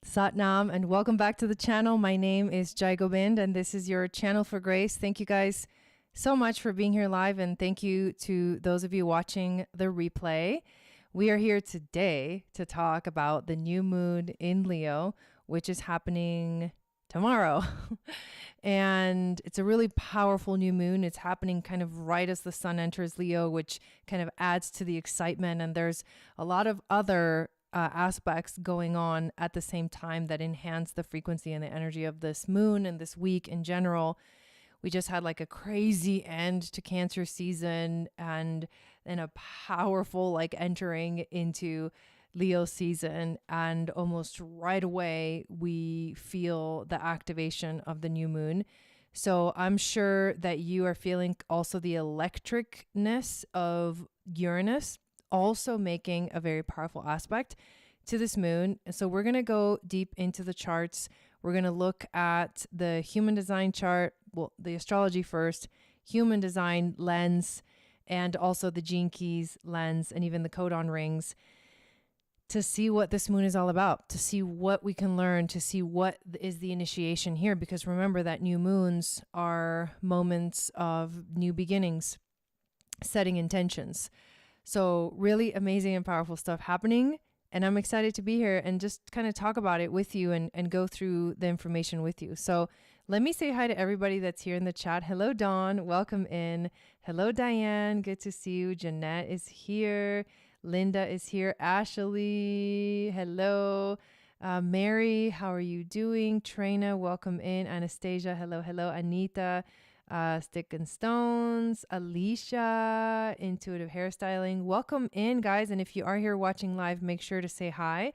Satnam, and welcome back to the channel. My name is Jai Gobind, and this is your channel for grace. Thank you guys so much for being here live, and thank you to those of you watching the replay. We are here today to talk about the new moon in Leo, which is happening tomorrow. And it's a really powerful new moon. It's happening kind of right as the sun enters Leo, which kind of adds to the excitement. And there's a lot of other aspects going on at the same time that enhance the frequency and the energy of this moon and this week in general. We just had like a crazy end to Cancer season and then a powerful like entering into Leo season, and almost right away we feel the activation of the new moon. So I'm sure that you are feeling also the electricness of Uranus also making a very powerful aspect to this moon. So we're going to go deep into the charts. We're going to look at the human design chart, well, the astrology first, human design lens, and also the gene keys lens, and even the codon rings, to see what this moon is all about, to see what we can learn, to see what is the initiation here. Because remember that new moons are moments of new beginnings, setting intentions. So really amazing and powerful stuff happening. And I'm excited to be here and just kind of talk about it with you and go through the information with you. So let me say hi to everybody that's here in the chat. Hello, Dawn. Welcome in. Hello, Diane. Good to see you. Jeanette is here. Linda is here. Ashley. Hello. Mary, how are you doing? Trina, welcome in. Anastasia. Hello, hello. Anita. Stick and Stones, Alicia, Intuitive Hairstyling. Welcome in, guys. And if you are here watching live, make sure to say hi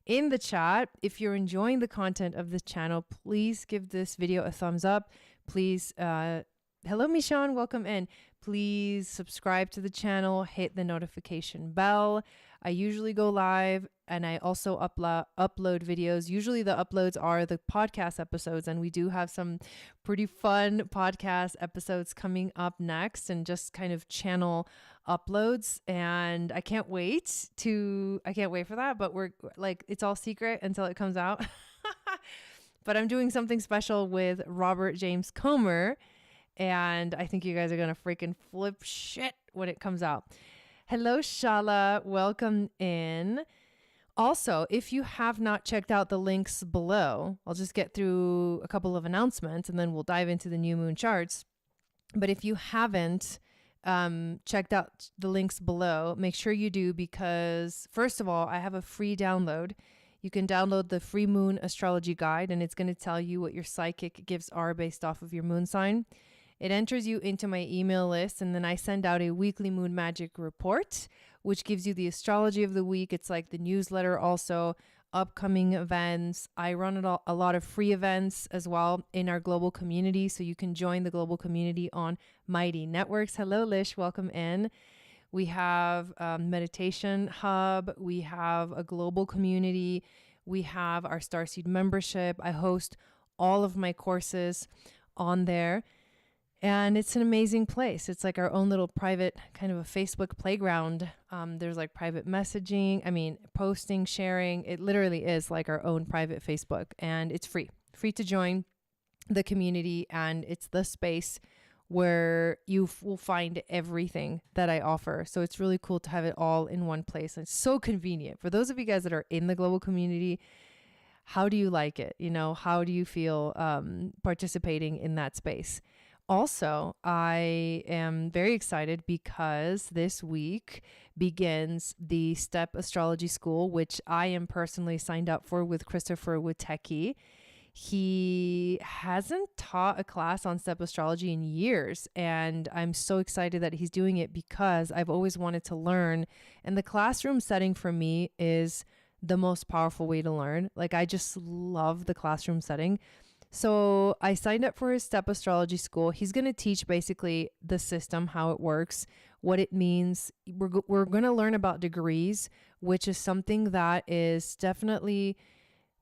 in the chat. If you're enjoying the content of this channel, please give this video a thumbs up. Please, hello, Mishan, welcome in. Please subscribe to the channel, hit the notification bell. I usually go live and I also upload videos. Usually the uploads are the podcast episodes, and we do have some pretty fun podcast episodes coming up next, and just kind of channel uploads. And I can't wait for that, but we're like, it's all secret until it comes out. But I'm doing something special with Robert James Comer, and I think you guys are going to freaking flip shit when it comes out. Hello, Shala. Welcome in. Also, if you have not checked out the links below, I'll just get through a couple of announcements and then we'll dive into the new moon charts. But if you haven't checked out the links below, make sure you do, because first of all, I have a free download. You can download the free moon astrology guide, and it's going to tell you what your psychic gifts are based off of your moon sign. It enters you into my email list, and then I send out a weekly moon magic report, which gives you the astrology of the week. It's like the newsletter, also upcoming events. I run a lot of free events as well in our global community, so you can join the global community on Mighty Networks. Hello, Lish. Welcome in. We have a meditation hub. We have a global community. We have our Starseed membership. I host all of my courses on there. And it's an amazing place. It's like our own little private kind of a Facebook playground. There's like private messaging, posting, sharing. It literally is like our own private Facebook, and it's free to join the community. And it's the space where you will find everything that I offer. So it's really cool to have it all in one place. And it's so convenient. For those of you guys that are in the global community, how do you like it? How do you feel participating in that space? Also, I am very excited because this week begins the Step Astrology School, which I am personally signed up for with Christopher Witecki. He hasn't taught a class on Step Astrology in years, and I'm so excited that he's doing it because I've always wanted to learn. And the classroom setting for me is the most powerful way to learn. Like, I just love the classroom setting. So I signed up for his Step Astrology School. He's going to teach basically the system, how it works, what it means. We're going to learn about degrees, which is something that is definitely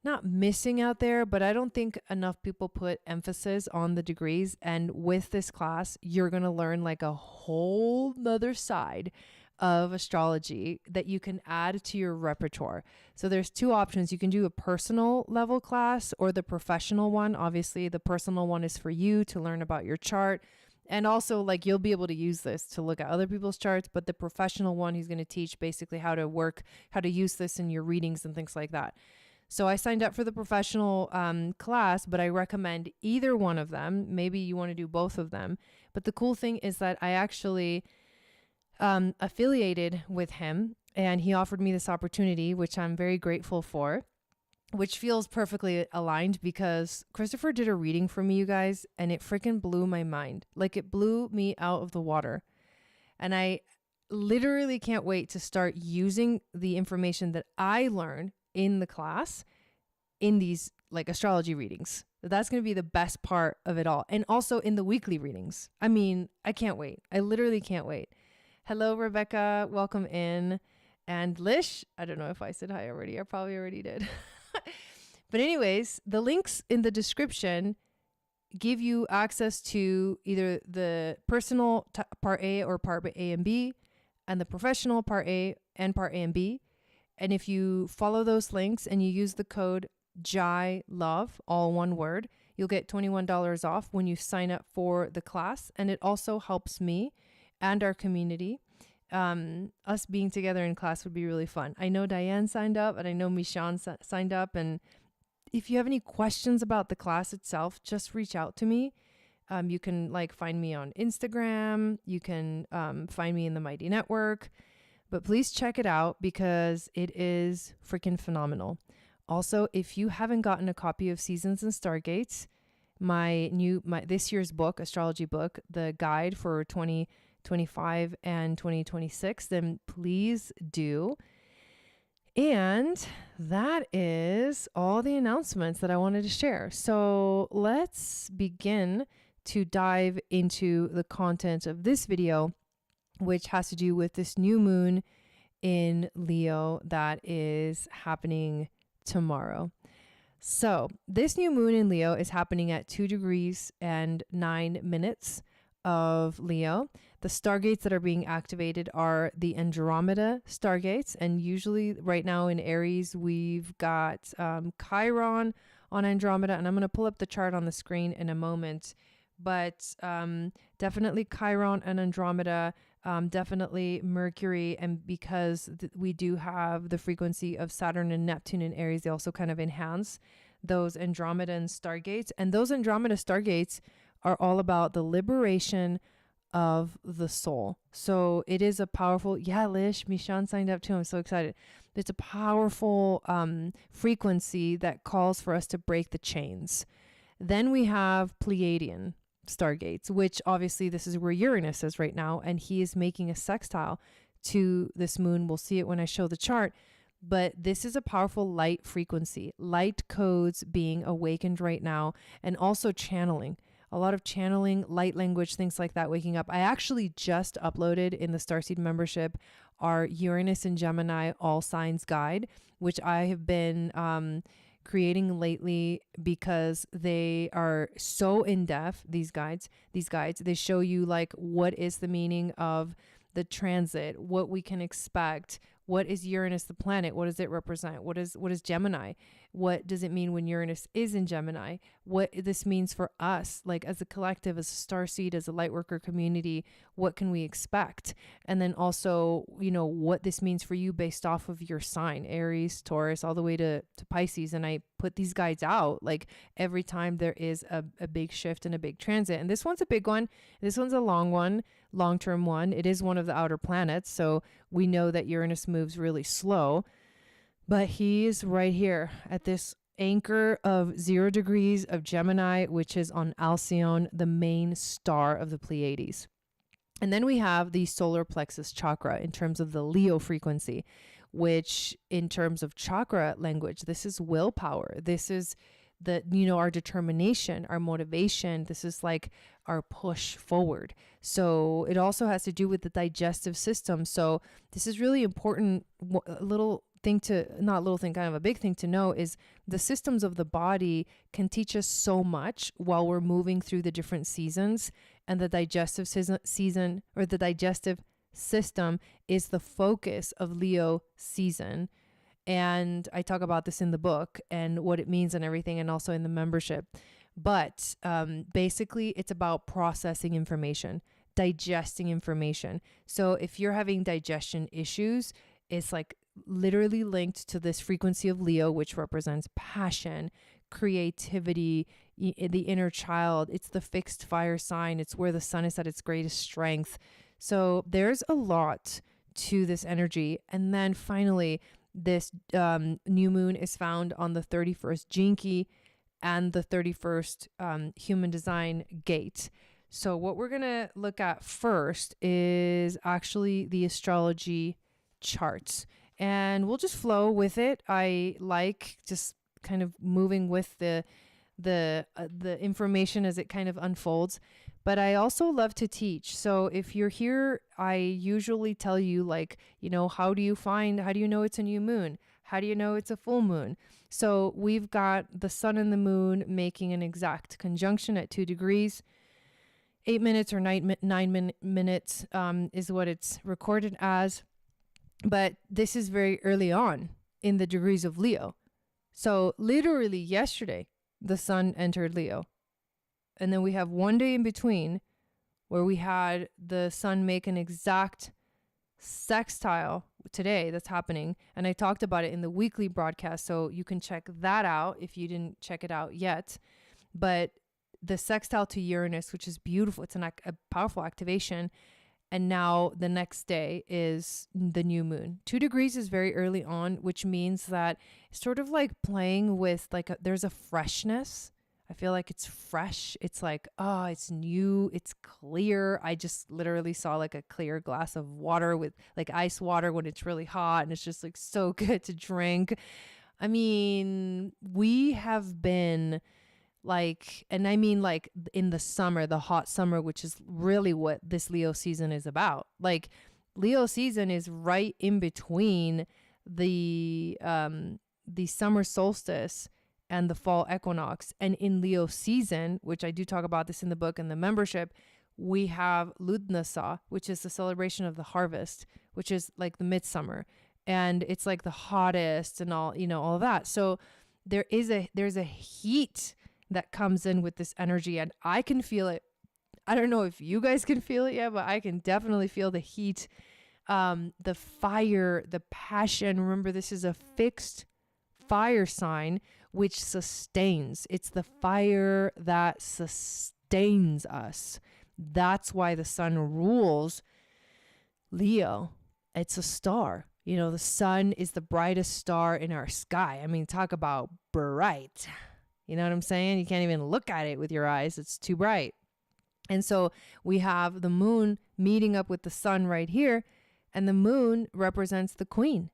not missing out there, but I don't think enough people put emphasis on the degrees. And with this class, you're going to learn like a whole nother side of astrology that you can add to your repertoire. So there's two options. You can do a personal level class or the professional one. Obviously, the personal one is for you to learn about your chart. And also, like, you'll be able to use this to look at other people's charts. But the professional one, he's going to teach basically how to use this in your readings and things like that. So I signed up for the professional class, but I recommend either one of them. Maybe you want to do both of them. But the cool thing is that I actually affiliated with him, and he offered me this opportunity, which I'm very grateful for, which feels perfectly aligned because Christopher did a reading for me, you guys, and it freaking blew my mind. Like, it blew me out of the water. And I literally can't wait to start using the information that I learned in the class in these like astrology readings. That's going to be the best part of it all. And also in the weekly readings. I mean, I can't wait. I literally can't wait. Hello, Rebecca. Welcome in. And Lish, I don't know if I said hi already. I probably already did. But anyways, the links in the description give you access to either the personal part A or part A and B, and the professional part A and part A and B. And if you follow those links and you use the code JAILOVE, all one word, you'll get $21 off when you sign up for the class. And it also helps me and our community. Us being together in class would be really fun. I know Diane signed up, and I know Mishan signed up. And if you have any questions about the class itself, just reach out to me. You can like find me on Instagram. You can find me in the Mighty Network. But please check it out because it is freaking phenomenal. Also, if you haven't gotten a copy of Seasons and Stargates, my this year's book, astrology book, the guide for 2025 and 2026, then please do. And that is all the announcements that I wanted to share. So let's begin to dive into the content of this video, which has to do with this new moon in Leo that is happening tomorrow. So this new moon in Leo is happening at 2 degrees and 9 minutes of Leo. The stargates that are being activated are the Andromeda stargates. And usually right now in Aries, we've got Chiron on Andromeda. And I'm going to pull up the chart on the screen in a moment. But definitely Chiron and Andromeda, definitely Mercury. And because we do have the frequency of Saturn and Neptune in Aries, they also kind of enhance those Andromedan stargates. And those Andromeda stargates are all about the liberation of the soul. So it is a powerful, Lish, Mishan signed up too. I'm so excited. It's a powerful frequency that calls for us to break the chains. Then we have Pleiadian stargates, which obviously this is where Uranus is right now, and he is making a sextile to this moon. We'll see it when I show the chart. But this is a powerful light frequency, light codes being awakened right now, and also channeling. A lot of channeling, light language, things like that, waking up. I actually just uploaded in the Starseed membership our Uranus and Gemini All Signs Guide, which I have been creating lately because they are so in-depth, these guides. They show you like what is the meaning of the transit, what we can expect. What is Uranus, the planet? What does it represent? What is Gemini? What does it mean when Uranus is in Gemini? What this means for us, like as a collective, as a starseed, as a lightworker community, what can we expect? And then also, what this means for you based off of your sign, Aries, Taurus, all the way to Pisces. And I put these guides out like every time there is a big shift and a big transit. And this one's a big one. This one's a long-term one. It is one of the outer planets. So we know that Uranus moves really slow, but he's right here at this anchor of 0 degrees of Gemini, which is on Alcyone, the main star of the Pleiades. And then we have the solar plexus chakra in terms of the Leo frequency, which in terms of chakra language, this is willpower. This is our determination, our motivation. This is like our push forward. So it also has to do with the digestive system. So this is really important. A big thing to know is the systems of the body can teach us so much while we're moving through the different seasons, and the digestive season or the digestive system is the focus of Leo season. And I talk about this in the book and what it means and everything, and also in the membership. But basically, it's about processing information, digesting information. So if you're having digestion issues, it's like literally linked to this frequency of Leo, which represents passion, creativity, the inner child. It's the fixed fire sign. It's where the sun is at its greatest strength. So there's a lot to this energy. And then finally, this new moon is found on the 31st Jinki and the 31st human design gate. So what we're going to look at first is actually the astrology charts, and we'll just flow with it. I like just kind of moving with the information as it kind of unfolds. But I also love to teach. So if you're here, I usually tell you, like, you know, how do you know it's a new moon? How do you know it's a full moon? So we've got the sun and the moon making an exact conjunction at 2 degrees. 8 minutes or 9 minutes is what it's recorded as. But this is very early on in the degrees of Leo. So literally yesterday, the sun entered Leo. And then we have one day in between where we had the sun make an exact sextile today that's happening. And I talked about it in the weekly broadcast, so you can check that out if you didn't check it out yet. But the sextile to Uranus, which is beautiful, it's a powerful activation. And now the next day is the new moon. 2 degrees is very early on, which means that it's sort of like playing with there's a freshness. I feel like it's fresh. It's like, oh, it's new. It's clear. I just literally saw like a clear glass of water with like ice water when it's really hot. And it's just like so good to drink. I mean, we have been like, and I mean like in the summer, the hot summer, which is really what this Leo season is about. Like Leo season is right in between the summer solstice and the fall equinox. And in Leo season, which I do talk about this in the book and the membership, we have Ludnasa, which is the celebration of the harvest, which is like the midsummer. And it's like the hottest and all, you know, all of that. So there's a heat that comes in with this energy, and I can feel it. I don't know if you guys can feel it yet, but I can definitely feel the heat, the fire, the passion. Remember, this is a fixed fire sign, which sustains. It's the fire that sustains us. That's why the sun rules Leo. It's a star. You know, the sun is the brightest star in our sky. I mean, talk about bright. You know what I'm saying? You can't even look at it with your eyes. It's too bright. And so we have the moon meeting up with the sun right here, and the moon represents the queen.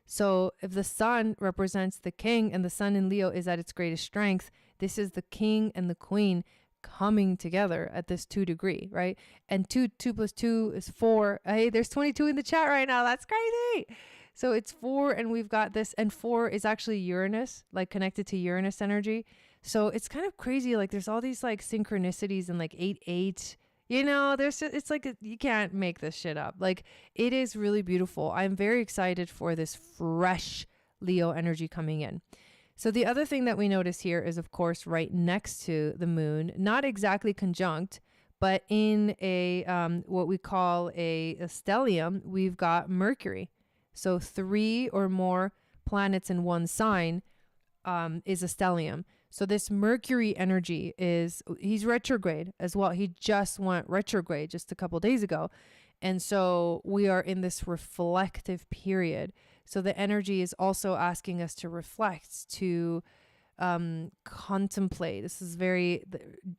So if the sun represents the king and the sun in Leo is at its greatest strength, this is the king and the queen coming together at this 2 degree, right? And 2 plus 2 is 4. Hey, there's 22 in the chat right now. That's crazy. So it's 4, and we've got this, and 4 is actually Uranus, like connected to Uranus energy. So it's kind of crazy. Like there's all these like synchronicities and like 8-8. You know, it's like you can't make this shit up. Like it is really beautiful. I'm very excited for this fresh Leo energy coming in. So the other thing that we notice here is, of course, right next to the moon, not exactly conjunct, but in a what we call a stellium, we've got Mercury. So 3 or more planets in one sign is a stellium. So this Mercury energy he's retrograde as well. He just went retrograde just a couple days ago. And so we are in this reflective period. So the energy is also asking us to reflect, to contemplate.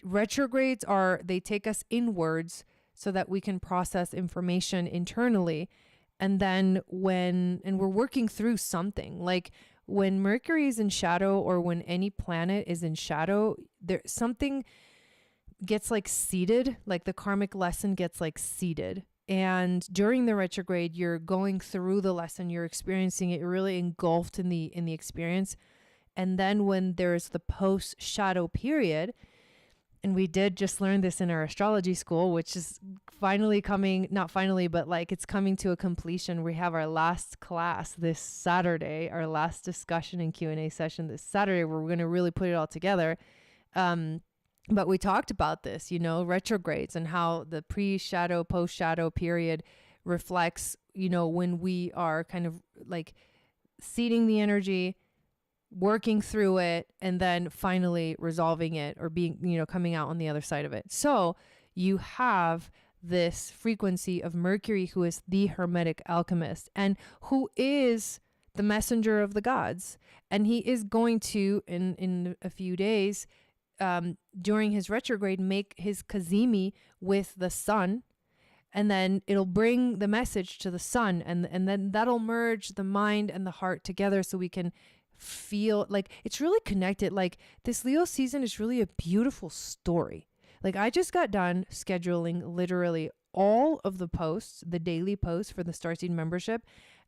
Retrogrades they take us inwards so that we can process information internally. And then we're working through something, like when Mercury is in shadow, or when any planet is in shadow, something gets like seeded, like the karmic lesson gets like seeded. And during the retrograde, you're going through the lesson, you're experiencing it, you're really engulfed in the experience. And then when there's the post shadow period, And we did just learn this in our astrology school, which is finally coming, not finally, but like it's coming to a completion. We have our last class this Saturday, our last discussion and Q&A session this Saturday, where we're going to really put it all together. But we talked about this, you know, retrogrades and how the pre-shadow, post-shadow period reflects, you know, when we are kind of like seeding the energy, working through it, and then finally resolving it or being, you know, coming out on the other side of it. So you have this frequency of Mercury, who is the Hermetic alchemist and who is the messenger of the gods. And he is going to, in a few days, during his retrograde, make his Kazemi with the sun. And then it'll bring the message to the sun. And then that'll merge the mind and the heart together so we can feel like it's really connected. Like this Leo season is really a beautiful story. Like I just got done scheduling literally all of the posts, the daily posts for the Starseed membership.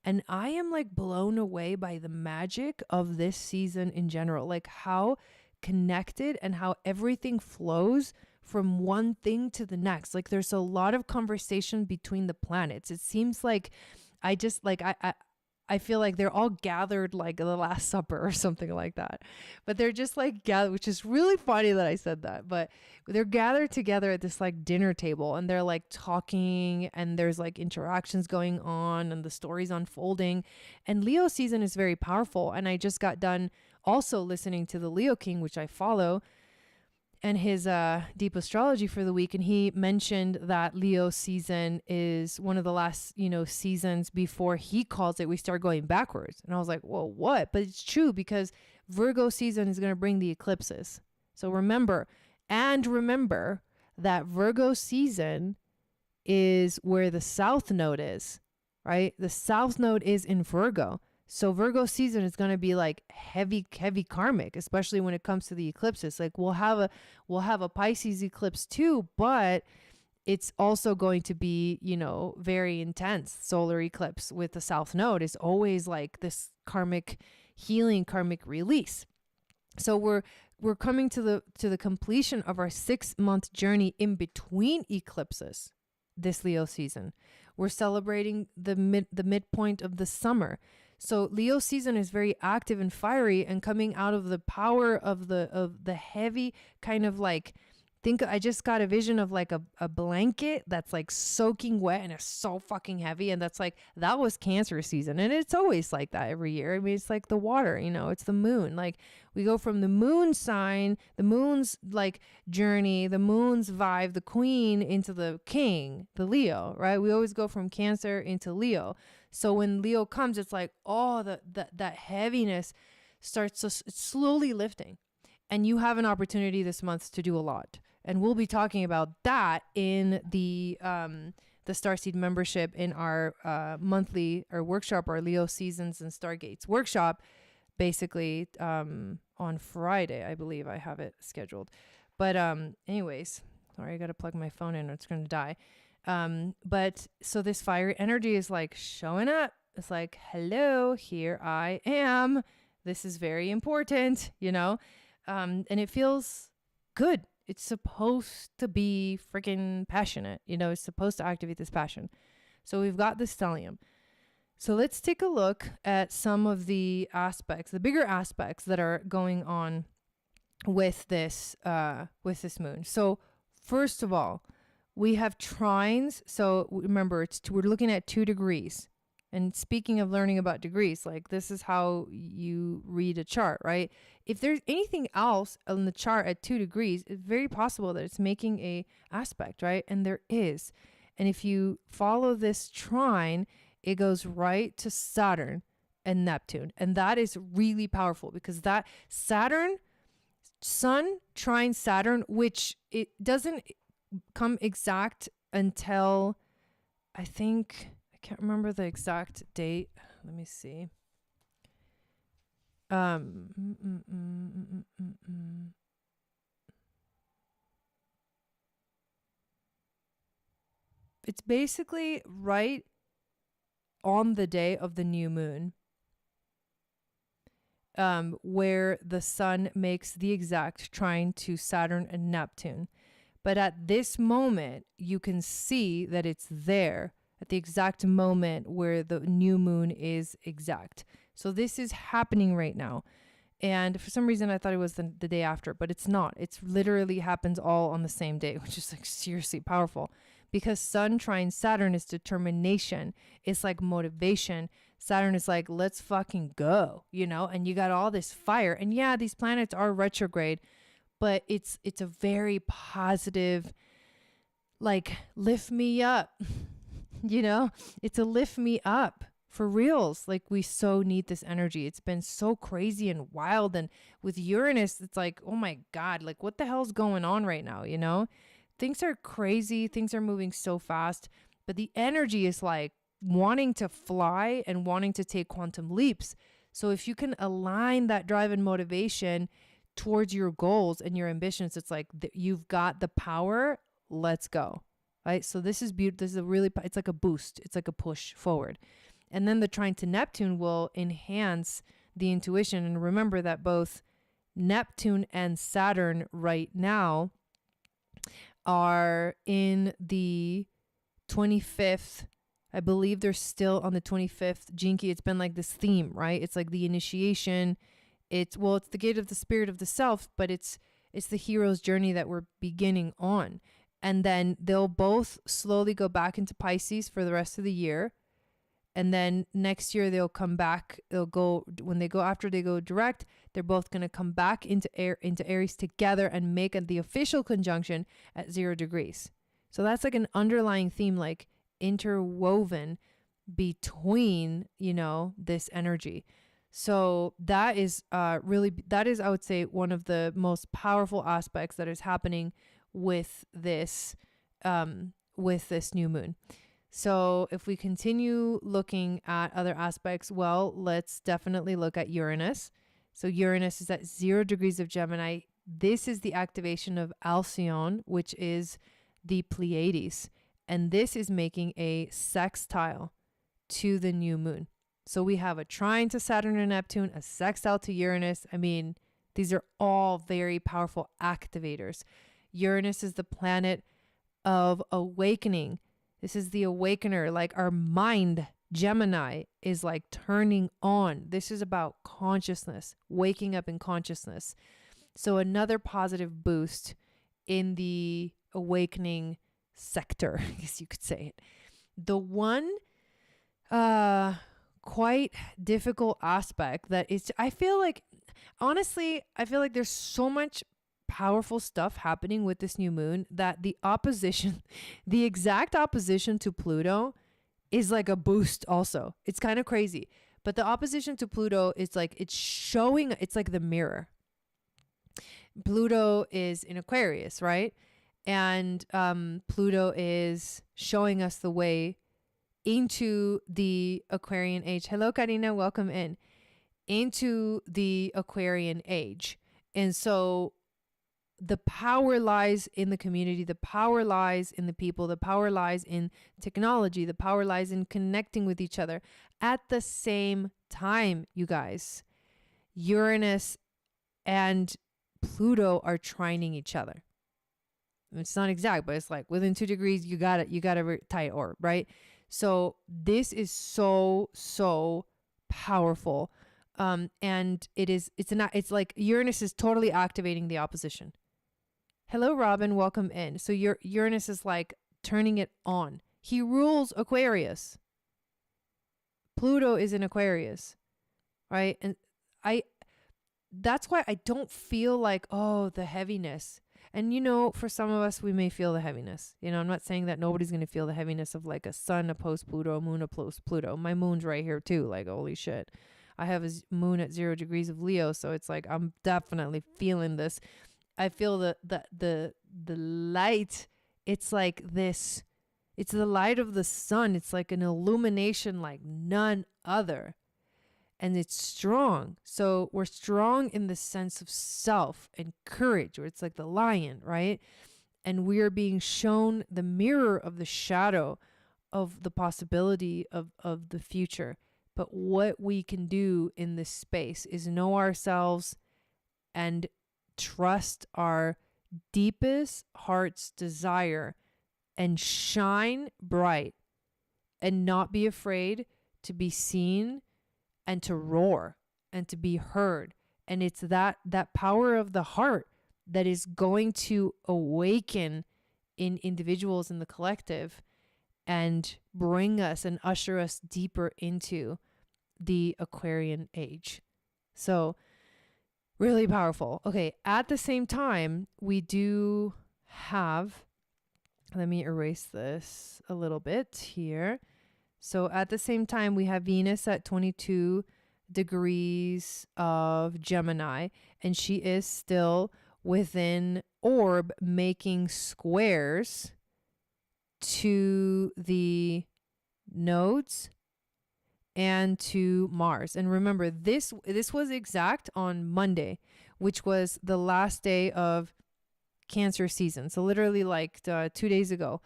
And I am like blown away by the magic of this season in general, like how connected and how everything flows from one thing to the next. Like there's a lot of conversation between the planets. It seems like I feel like they're all gathered like the Last Supper or something like that. But they're just like gathered, which is really funny that I said that. But they're gathered together at this like dinner table and they're like talking and there's like interactions going on and the stories unfolding. And Leo season is very powerful. And I just got done also listening to the Leo King, which I follow, and his deep astrology for the week. And he mentioned that Leo season is one of the last, you know, seasons before he calls it, we start going backwards. And I was like, well, what? But it's true because Virgo season is going to bring the eclipses. So remember that Virgo season is where the South Node is, right? The South Node is in Virgo. So Virgo season is going to be like heavy karmic, especially when it comes to the eclipses. Like we'll have a Pisces eclipse too, but it's also going to be, you know, very intense. Solar eclipse with the South Node is always like this karmic healing, karmic release. So we're coming to the completion of our 6-month journey in between eclipses this Leo season. We're celebrating the midpoint of the summer. So Leo season is very active and fiery and coming out of the power of the heavy kind of like, I just got a vision of like a blanket that's like soaking wet and it's so fucking heavy. And that's like, that was Cancer season. And it's always like that every year. I mean, it's like the water, you know, it's the moon. Like we go from the moon sign, the moon's like journey, the moon's vibe, the queen into the king, the Leo, right? We always go from Cancer into Leo. So when Leo comes, it's like, oh, that heaviness starts it's slowly lifting. And you have an opportunity this month to do a lot. And we'll be talking about that in the Starseed membership in our monthly or workshop, our Leo Seasons and Stargates workshop, basically on Friday. I believe I have it scheduled. But anyways, sorry, I got to plug my phone in or it's going to die. But so this fire energy is like showing up. It's like, hello, here I am. This is very important, you know? And it feels good. It's supposed to be freaking passionate. You know, it's supposed to activate this passion. So we've got the stellium. So let's take a look at some of the aspects, the bigger aspects that are going on with this moon. So first of all, we have trines. So remember, we're looking at 2 degrees. And speaking of learning about degrees, like this is how you read a chart, right? If there's anything else on the chart at 2 degrees, it's very possible that it's making a aspect, right? And there is. And if you follow this trine, it goes right to Saturn and Neptune. And that is really powerful because that Saturn, Sun trine Saturn, which it doesn't come exact until I can't remember the exact date. Let me see. It's basically right on the day of the new moon. where the sun makes the exact trine to Saturn and Neptune. But at this moment, you can see that it's there at the exact moment where the new moon is exact. So this is happening right now. And for some reason, I thought it was the day after, but it's not. It's literally happens all on the same day, which is like seriously powerful. Because Sun trine Saturn is determination. It's like motivation. Saturn is like, let's fucking go, you know? And you got all this fire. And yeah, these planets are retrograde, but it's a very positive, like, lift me up, you know? It's a lift me up for reals. Like, we so need this energy. It's been so crazy and wild. And with Uranus, it's like, oh my God, like what the hell's going on right now, you know? Things are crazy. Things are moving so fast, but the energy is like wanting to fly and wanting to take quantum leaps. So if you can align that drive and motivation towards your goals and your ambitions, it's like you've got the power. Let's go. Right. So this is beautiful. This is it's like a boost. It's like a push forward. And then the trine to Neptune will enhance the intuition. And remember that both Neptune and Saturn right now are in the 25th. I believe they're still on the 25th Jinki. It's been like this theme, right? It's like the initiation. It's the gate of the spirit of the self, but it's the hero's journey that we're beginning on. And then they'll both slowly go back into Pisces for the rest of the year. And then next year they'll come back. After they go direct, they're both going to come back into Aries together and make the official conjunction at 0 degrees. So that's like an underlying theme, like interwoven between, you know, this energy. So that is I would say, one of the most powerful aspects that is happening with this new moon. So if we continue looking at other aspects, well, let's definitely look at Uranus. So Uranus is at 0 degrees of Gemini. This is the activation of Alcyone, which is the Pleiades. And this is making a sextile to the new moon. So we have a trine to Saturn and Neptune, a sextile to Uranus. I mean, these are all very powerful activators. Uranus is the planet of awakening. This is the awakener, like our mind, Gemini, is like turning on. This is about consciousness, waking up in consciousness. So another positive boost in the awakening sector, I guess you could say it. The one quite difficult aspect that is, I feel like there's so much powerful stuff happening with this new moon that the exact opposition to Pluto is like a boost also. It's kind of crazy. But the opposition to Pluto is like, it's like the mirror. Pluto is in Aquarius, right? And Pluto is showing us the way into the Aquarian age. Hello, Karina. Welcome in. Into the Aquarian age. And so the power lies in the community. The power lies in the people. The power lies in technology. The power lies in connecting with each other. At the same time, you guys, Uranus and Pluto are trining each other. It's not exact, but it's like within 2 degrees, you got a tight orb, right? So this is so powerful. And it's like Uranus is totally activating the opposition. Hello, Robin. Welcome in. So Uranus is like turning it on. He rules Aquarius. Pluto is in Aquarius, right? And that's why I don't feel like, oh, the heaviness. And, you know, for some of us, we may feel the heaviness. You know, I'm not saying that nobody's going to feel the heaviness of like a sun opposed Pluto, a moon opposed Pluto. My moon's right here too. Like, holy shit. I have a moon at 0 degrees of Leo. So it's like, I'm definitely feeling this. I feel the light. It's like this. It's the light of the sun. It's like an illumination like none other. And it's strong. So we're strong in the sense of self and courage, where it's like the lion, right? And we are being shown the mirror of the shadow of the possibility of the future. But what we can do in this space is know ourselves and trust our deepest heart's desire and shine bright and not be afraid to be seen and to roar and to be heard. And it's that power of the heart that is going to awaken in individuals in the collective and bring us and usher us deeper into the Aquarian age. So really powerful. Okay, at the same time, we do have, let me erase this a little bit here. So at the same time, we have Venus at 22 degrees of Gemini, and she is still within orb making squares to the nodes and to Mars. And remember, this was exact on Monday, which was the last day of Cancer season. So literally like 2 days ago.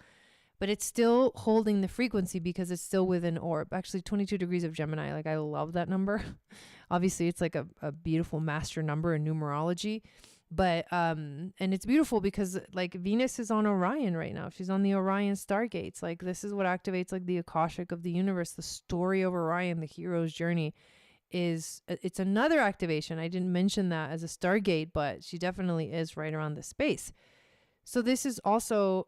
But it's still holding the frequency because it's still within orb. Actually, 22 degrees of Gemini. Like, I love that number. Obviously, it's like a beautiful master number in numerology. But, and it's beautiful because like Venus is on Orion right now. She's on the Orion stargates. Like, this is what activates like the Akashic of the universe. The story of Orion, the hero's journey, it's another activation. I didn't mention that as a stargate, but she definitely is right around this space. So this is also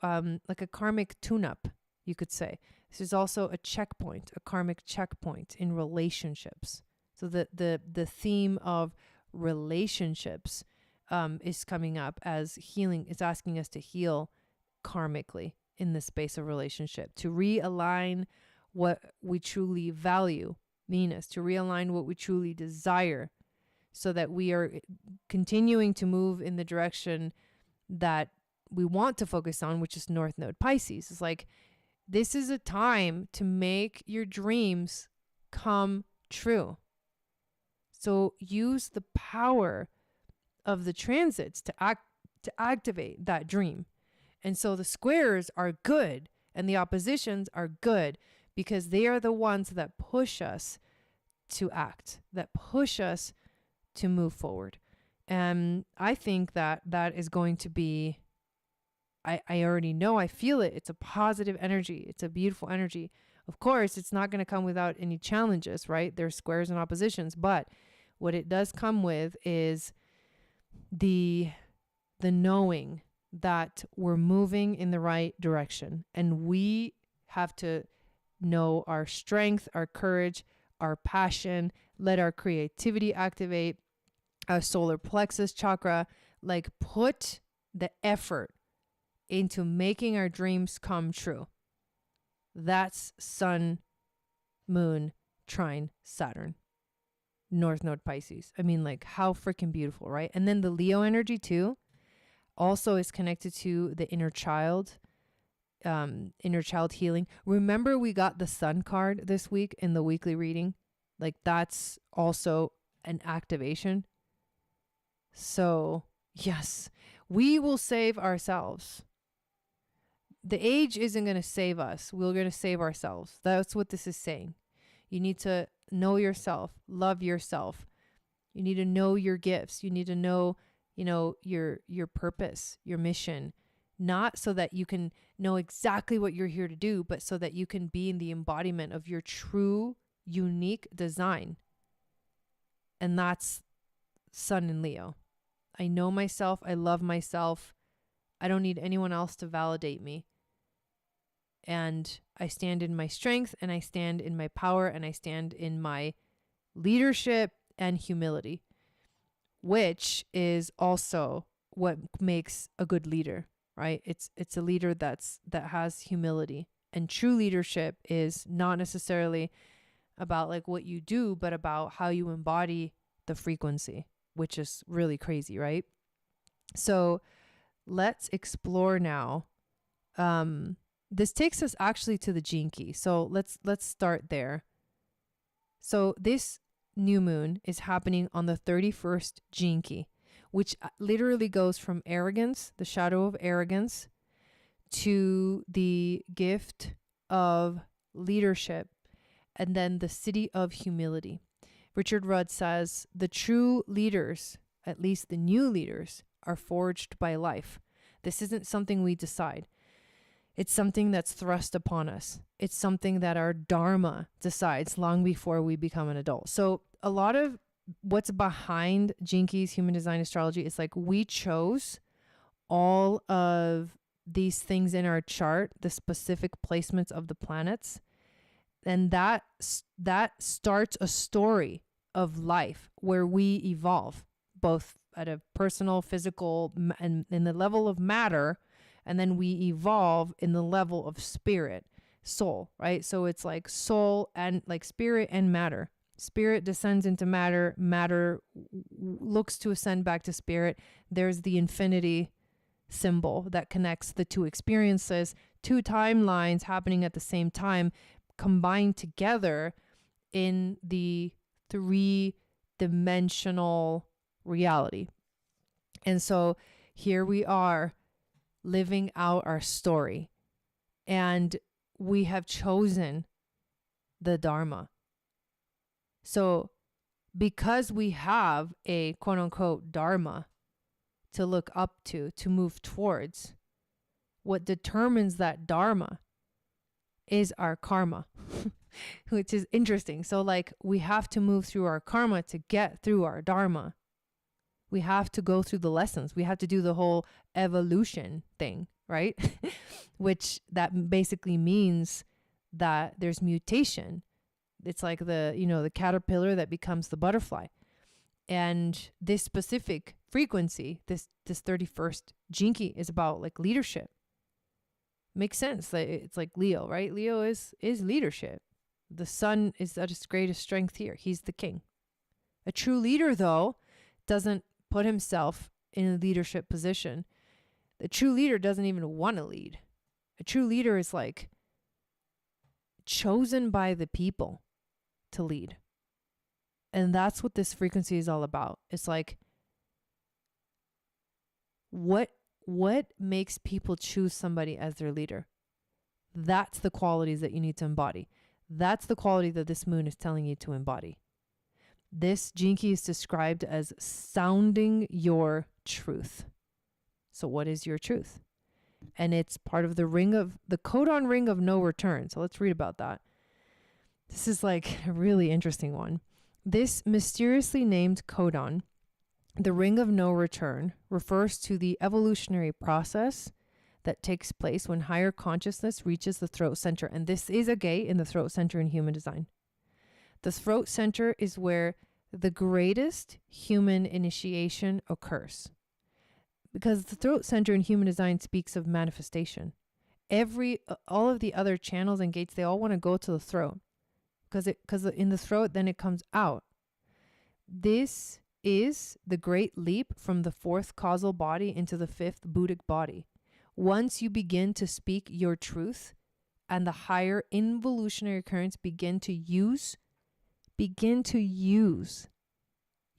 like a karmic tune-up, you could say. This is also a checkpoint, a karmic checkpoint in relationships. So the theme of relationships is coming up as healing. It's asking us to heal karmically in the space of relationship, to realign what we truly value, Venus, to realign what we truly desire, so that we are continuing to move in the direction that we want to focus on, which is North Node Pisces. It's like, this is a time to make your dreams come true. So use the power of the transits to activate that dream. And so the squares are good and the oppositions are good because they are the ones that push us to act, that push us to move forward. And I think that is going to be, I already know, I feel it. It's a positive energy. It's a beautiful energy. Of course, it's not going to come without any challenges, right? There's squares and oppositions, but what it does come with is the knowing that we're moving in the right direction, and we have to know our strength, our courage, our passion, let our creativity activate, our solar plexus chakra, like put the effort into making our dreams come true. That's Sun, Moon, Trine, Saturn, North Node Pisces. I mean, like, how freaking beautiful, right? And then the Leo energy too also is connected to the inner child healing. Remember, we got the Sun card this week in the weekly reading. Like, that's also an activation. So yes, we will save ourselves. The age isn't going to save us. We're going to save ourselves. That's what this is saying. You need to know yourself, love yourself. You need to know your gifts. You need to know, your purpose, your mission, not so that you can know exactly what you're here to do, but so that you can be in the embodiment of your true, unique design. And that's Sun in Leo. I know myself. I love myself. I don't need anyone else to validate me. And I stand in my strength, and I stand in my power, and I stand in my leadership and humility, which is also what makes a good leader, right? It's a leader that has humility. And true leadership is not necessarily about like what you do, but about how you embody the frequency, which is really crazy, right? So let's explore now. This takes us actually to the Gene Key. So let's start there. So this new moon is happening on the 31st Gene Key, which literally goes from arrogance, the shadow of arrogance, to the gift of leadership and then the city of humility. Richard Rudd says, the true leaders, at least the new leaders, are forged by life. This isn't something we decide. It's something that's thrust upon us. It's something that our dharma decides long before we become an adult. So a lot of what's behind Jinkies Human Design Astrology is like we chose all of these things in our chart, the specific placements of the planets, and that starts a story of life where we evolve, both at a personal, physical, and in the level of matter, and then we evolve in the level of spirit, soul, right? So it's like soul and like spirit and matter. Spirit descends into matter. Matter looks to ascend back to spirit. There's the infinity symbol that connects the two experiences, two timelines happening at the same time, combined together in the three-dimensional reality. And so here we are living out our story, and we have chosen the Dharma. So because we have a quote unquote Dharma to look up to move towards, what determines that Dharma is our karma, which is interesting. So like we have to move through our karma to get through our Dharma. We have to go through the lessons. We have to do the whole evolution thing, right? Which that basically means that there's mutation. It's like the caterpillar that becomes the butterfly. And this specific frequency, this 31st Jinki is about like leadership. Makes sense. It's like Leo, right? Leo is leadership. The sun is at its greatest strength here. He's the king. A true leader, though, doesn't put himself in a leadership position. The true leader doesn't even want to lead. A true leader is like chosen by the people to lead. And that's what this frequency is all about. It's like, what makes people choose somebody as their leader? That's the qualities that you need to embody. That's the quality that this moon is telling you to embody. This Jinki is described as sounding your truth. So what is your truth? And it's part of the codon ring of no return. So let's read about that. This is like a really interesting one. This mysteriously named codon, the ring of no return, refers to the evolutionary process that takes place when higher consciousness reaches the throat center. And this is a gate in the throat center in human design. The throat center is where the greatest human initiation occurs. Because the throat center in human design speaks of manifestation. All of the other channels and gates, they all want to go to the throat. Because in the throat, then it comes out. This is the great leap from the fourth causal body into the fifth Buddhic body. Once you begin to speak your truth and the higher involutionary currents begin to use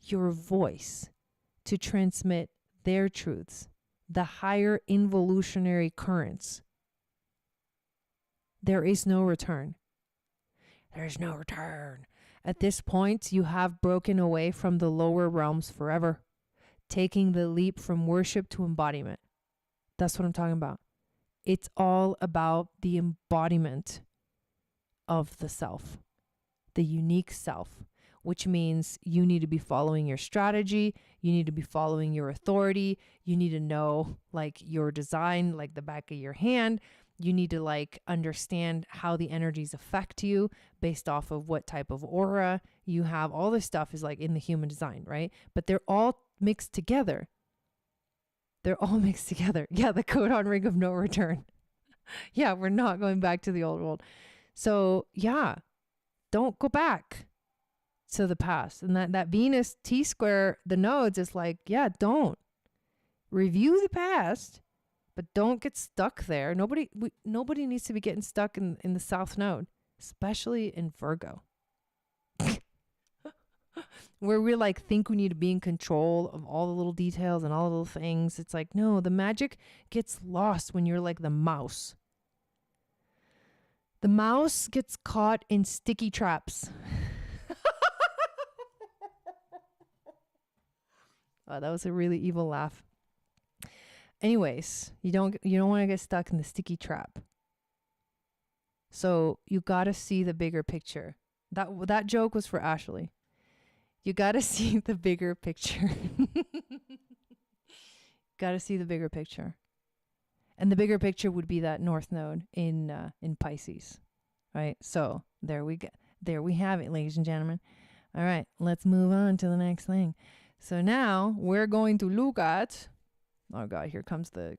your voice to transmit their truths, the higher involutionary currents, there is no return. There's no return. At this point, you have broken away from the lower realms forever, taking the leap from worship to embodiment. That's what I'm talking about. It's all about the embodiment of the self, the unique self, which means you need to be following your strategy. You need to be following your authority. You need to know like your design, like the back of your hand. You need to like understand how the energies affect you based off of what type of aura you have. All this stuff is like in the human design, right? But they're all mixed together. They're all mixed together. Yeah, the codon ring of no return. Yeah, we're not going back to the old world. So yeah, don't go back to the past. And that Venus T-square, the nodes is like, yeah, don't. Review the past, but don't get stuck there. Nobody needs to be getting stuck in the South Node, especially in Virgo. Where we like think we need to be in control of all the little details and all the little things. It's like, no, the magic gets lost when you're like the mouse. The mouse gets caught in sticky traps. Oh, that was a really evil laugh. Anyways, you don't want to get stuck in the sticky trap. So you got to see the bigger picture. That joke was for Ashley. You got to see the bigger picture. Got to see the bigger picture. And the bigger picture would be that north node in Pisces, right? So there we have it, ladies and gentlemen. All right, let's move on to the next thing. So now we're going to look at, oh God, here comes the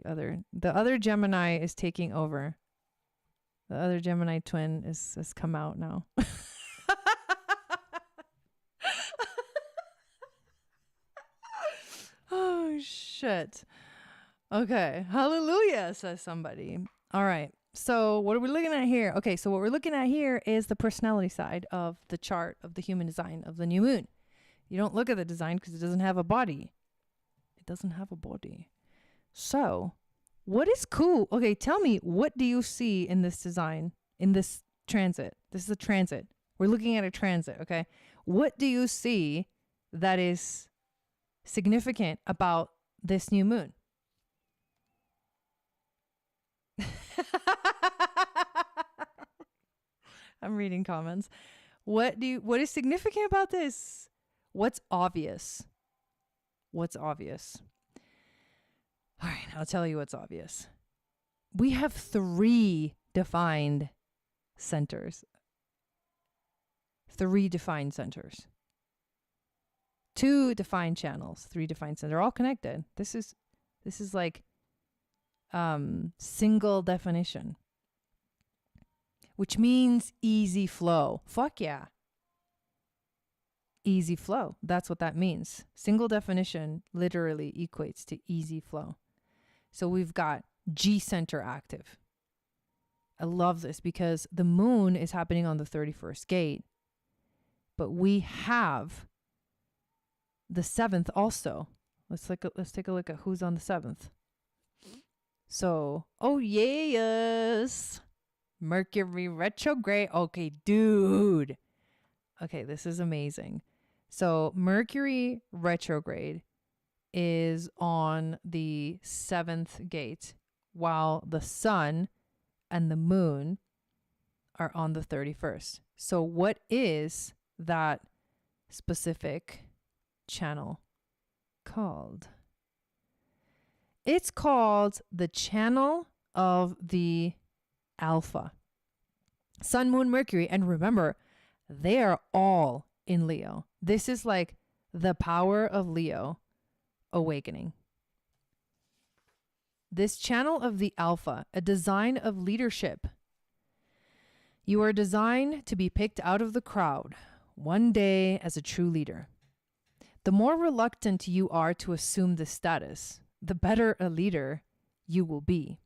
other Gemini is taking over. The other Gemini twin has come out now. Oh, shit. Okay. Hallelujah, says somebody. All right. So what are we looking at here? Okay. So what we're looking at here is the personality side of the chart of the human design of the new moon. You don't look at the design because it doesn't have a body. It doesn't have a body. So what is cool? Okay. Tell me, what do you see in this design, in this transit? This is a transit. We're looking at a transit. Okay. What do you see that is significant about this new moon? I'm reading comments. What is significant about this? What's obvious? What's obvious? All right, I'll tell you what's obvious. We have 3 defined centers. 3 defined centers. 2 defined channels, 3 defined centers. They're all connected. This is like single definition, which means easy flow. Fuck yeah. Easy flow. That's what that means. Single definition literally equates to easy flow. So we've got G center active. I love this because the moon is happening on the 31st gate, but we have the 7th also. Let's take a look at who's on the 7th. So, oh yes, Mercury retrograde. Okay, dude. Okay, this is amazing. So Mercury retrograde is on the 7th gate, while the sun and the moon are on the 31st. So what is that specific channel called? It's called the channel of the Alpha. Sun, Moon, Mercury. And remember, they are all in Leo. This is like the power of Leo awakening. This channel of the Alpha, a design of leadership. You are designed to be picked out of the crowd one day as a true leader. The more reluctant you are to assume this status, the better a leader you will be.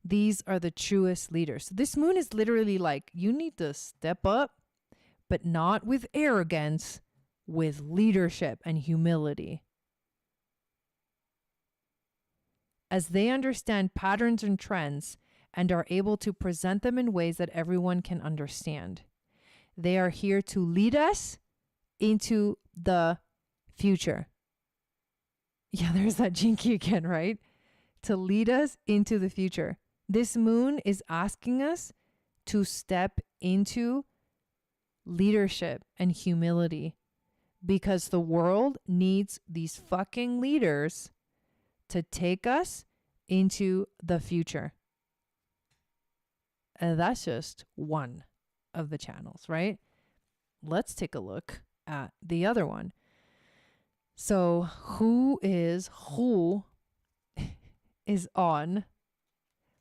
These are the truest leaders. So this moon is literally like, you need to step up, but not with arrogance, with leadership and humility. As they understand patterns and trends and are able to present them in ways that everyone can understand. They are here to lead us into the future. Yeah, there's that jinky again, right? To lead us into the future. This moon is asking us to step into leadership and humility because the world needs these fucking leaders to take us into the future. And that's just one of the channels, right? Let's take a look at the other one. So who is on?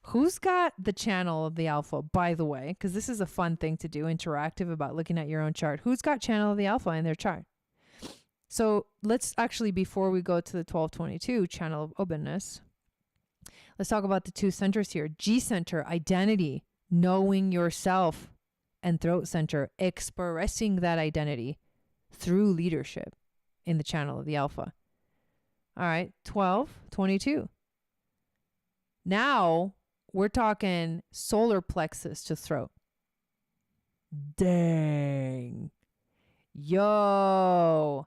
Who's got the channel of the Alpha, by the way? Because this is a fun thing to do, interactive about looking at your own chart. Who's got channel of the Alpha in their chart? So let's actually, before we go to the 1222 channel of openness, let's talk about the 2 centers here. G center, identity, knowing yourself, and throat center, expressing that identity through leadership in the channel of the Alpha. All right, 1222. Now We're talking solar plexus to throat. Dang. Yo.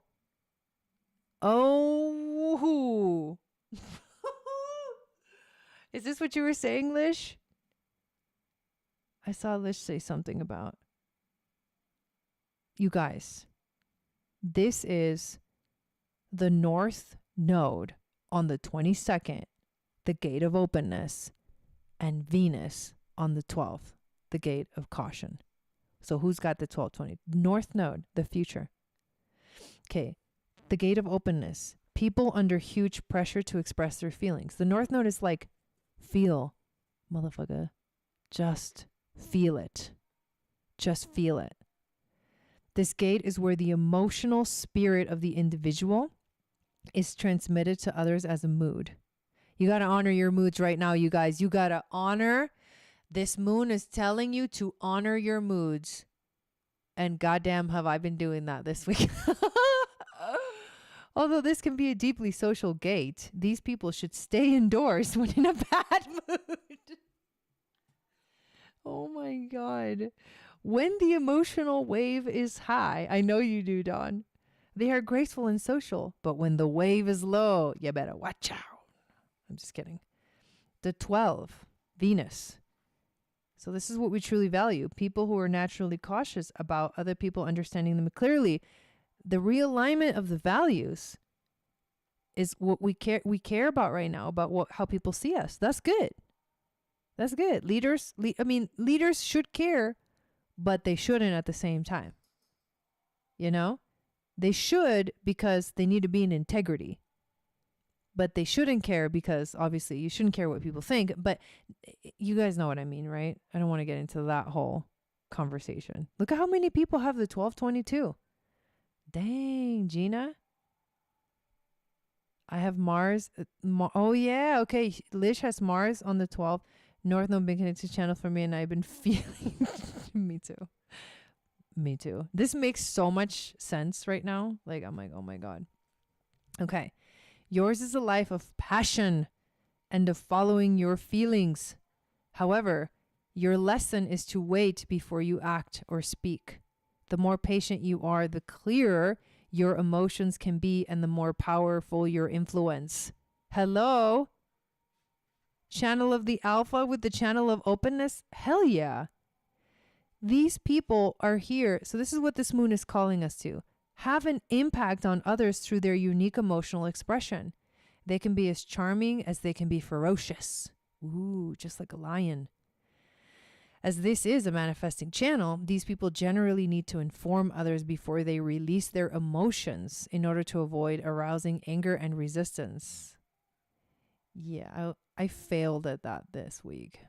Oh. Is this what you were saying, Lish? I saw Lish say something about you guys. This is the north node on the 22nd, the gate of openness, and Venus on the 12th, the gate of caution. So who's got the 1220? North node, the future. Okay, the gate of openness. People under huge pressure to express their feelings. The north node is like, feel, motherfucker. Just feel it. Just feel it. This gate is where the emotional spirit of the individual is transmitted to others as a mood. You got to honor your moods right now, you guys. You got to honor. This moon is telling you to honor your moods. And goddamn, have I been doing that this week. Although this can be a deeply social gate, these people should stay indoors when in a bad mood. Oh my God. When the emotional wave is high, I know you do, Dawn. They are graceful and social, but when the wave is low, you better watch out. I'm just kidding. The 12, Venus. So this is what we truly value. People who are naturally cautious about other people understanding them clearly. The realignment of the values is what we care about right now, about how people see us. That's good. That's good. Leaders should care, but they shouldn't at the same time. You know? They should because they need to be in integrity. But they shouldn't care because obviously you shouldn't care what people think. But you guys know what I mean, right? I don't want to get into that whole conversation. Look at how many people have the 1222. Dang, Gina. I have Mars. Oh, yeah. Okay. Lish has Mars on the 12th. North Node been connected to channel for me, and I've been feeling. Me too. Me too. This makes so much sense right now. Like, I'm like, oh my God. Okay. Yours is a life of passion and of following your feelings. However, your lesson is to wait before you act or speak. The more patient you are, the clearer your emotions can be and the more powerful your influence. Hello? Channel of the Alpha with the channel of openness? Hell yeah. These people are here. So this is what this moon is calling us to. Have an impact on others through their unique emotional expression. They can be as charming as they can be ferocious. Ooh, just like a lion. As this is a manifesting channel, these people generally need to inform others before they release their emotions in order to avoid arousing anger and resistance. Yeah, I failed at that this week.